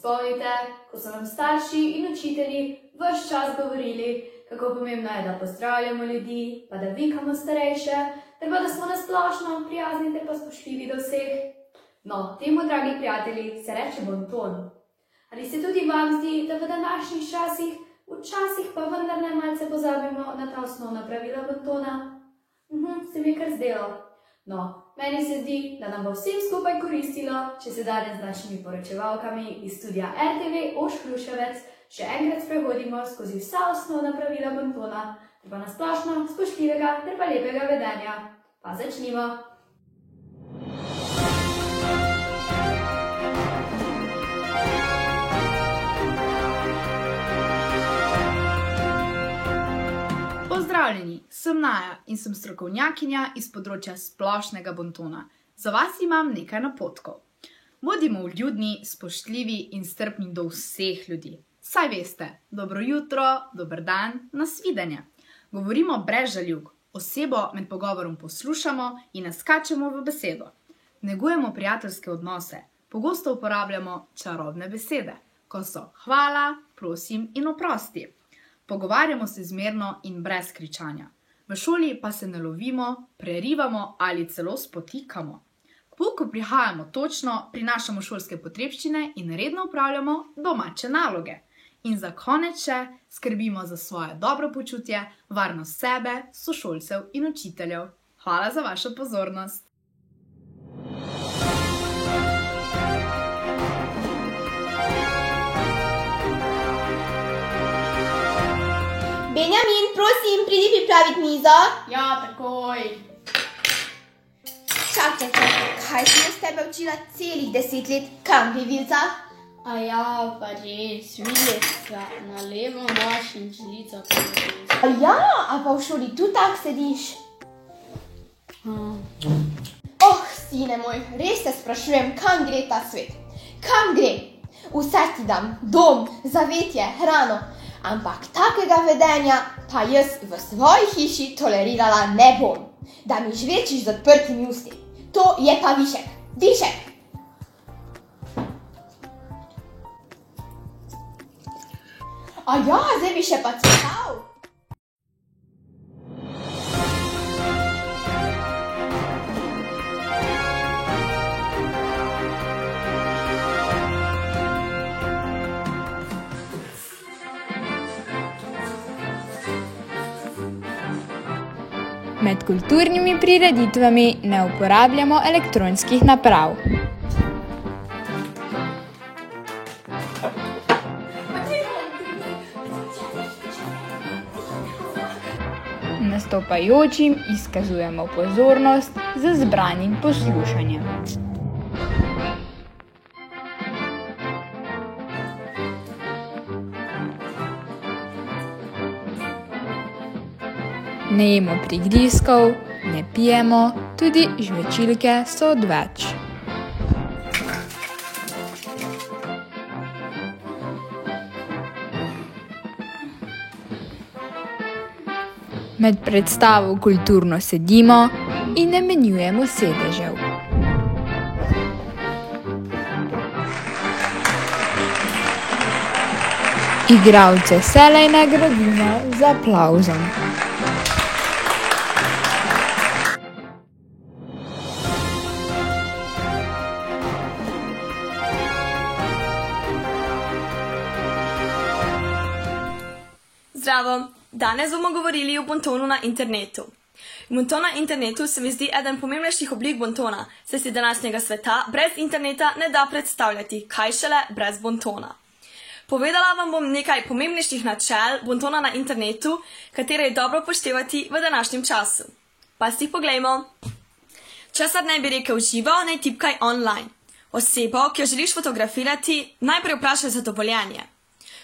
spomnite, ko so nam starši in učitelji ves čas govorili, kako pomembno je, da pozdravljamo ljudi, pa da vikamo starejše, ter pa da smo na splošno prijazni ter pa spoštljivi do vseh. No, temu, dragi prijatelji, se reče bonton. Ali se tudi vam zdi, da v današnjih časih, včasih pa vendar ne malce pozabimo na ta osnovna pravila bontona? Se mi kar zdelo. No, meni se zdi, da nam bo vsem skupaj koristilo, če se danes z našimi poročevalkami iz studia RTV Oš Hruševec še enkrat sprehodimo skozi vsa osnovna pravila bontona, ter pa na splošno spoštljivega ter pa lepega vedenja. Pa začnimo! Pozdravljeni, sem Naja in sem strokovnjakinja iz področja splošnega bontona. Za vas imam nekaj napotkov. Bodimo vljudni, spoštljivi in strpni do vseh ljudi. Saj veste, dobro jutro, dober dan, nasvidenje. Govorimo brez žaljivk, osebo med pogovorom poslušamo in naskačemo v besedo. Negujemo prijateljske odnose, pogosto uporabljamo čarobne besede, ko so hvala, prosim in oprosti. Pogovarjamo se zmerno in brez kričanja. V šoli pa se ne lovimo, prerivamo ali celo spotikamo. K pouku prihajamo točno, prinašamo šolske potrebščine in redno opravljamo domače naloge. In za konec še skrbimo za svoje dobro počutje, varnost sebe, sošolcev in učiteljev. Hvala za vašo pozornost. Benjamin, prosim, pridi pripraviti mizo. Ja, takoj! Čakaj, kaj sem jaz tebe učila celih 10 let? Kam gre Vilca? A ja, pa res, videti na levo imaš in žlico pa res. A ja, a pa v šoli tu tak sediš? Sine moj, res se sprašujem, kam gre ta svet? Kam gre? Vse ti dam, dom, zavetje, hrano. Ampak takega vedenja pa jaz v svoji hiši tolerirala ne bom. Da mi žvečiš z odprtimi usti. To je pa višek. Višek! A ja, zdaj bi še pa čakal. Med kulturnimi prireditvami ne uporabljamo elektronskih naprav. Nastopajočim izkazujemo pozornost z zbranim poslušanjem. Ne jemo prigrizkov, ne pijemo, tudi žvečilke so odveč. Med predstavo kulturno sedimo in ne menjujemo sedežev. Igralce vselej nagradimo z aplavzom. Zdravo! Danes bomo govorili o bontonu na internetu. Bonton na internetu se mi zdi eden pomembnejših oblik bontona, saj si današnjega sveta brez interneta ne da predstavljati, kaj šele brez bontona. Povedala vam bom nekaj pomembnejših načel bontona na internetu, katere je dobro upoštevati v današnjem času. Pa si jih poglejmo. Česar naj bi rekel živo, naj tipkaj online. Osebo, ki jo želiš fotografirati, najprej vprašaj za dovoljenje.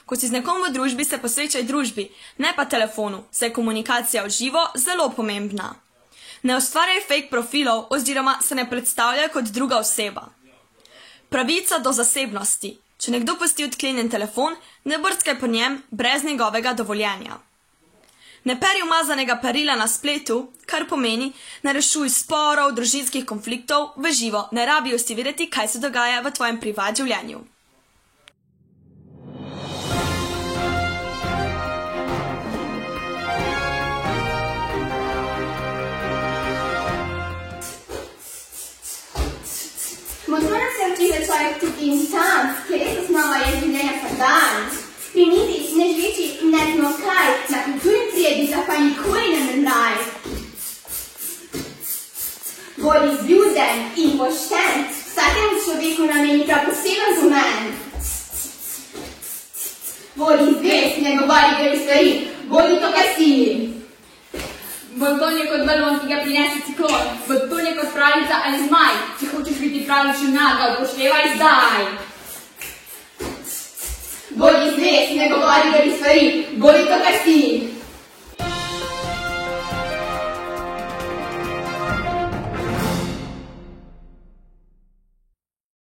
Ko si z nekom v družbi, se posvečaj družbi, ne pa telefonu, saj je komunikacija v živo zelo pomembna. Ne ustvarjaj fake profilov oziroma se ne predstavljaj kot druga oseba. Pravica do zasebnosti. Če nekdo pusti odklenjen telefon, ne brskaj po njem brez njegovega dovoljenja. Ne peri umazanega perila na spletu, kar pomeni, ne rešuj sporov, družinskih konfliktov v živo, ne rabijo si vedeti, kaj se dogaja v tvojem privat življenju. človek tudi in sam, ker res osnova je življenja vsak dan. Pri niti ne živeči ne znamo kaj, na kulturni prijedica pa nikoli ne mrmraj. Bodi zljuden in pošten, vsakemu človeku nameni prav poseben pomen. Bodi zvest, ne govori grevi stvari, bodi to, kar si. Bonton je kot balon, ki ga prinese ciklon. Bonton je kot pravljica ali zmaj. Če hočeš biti pravličen naga, upoštevaj zdaj. Bodi zvest, ne govori grevi stvari, bodi to, kar si.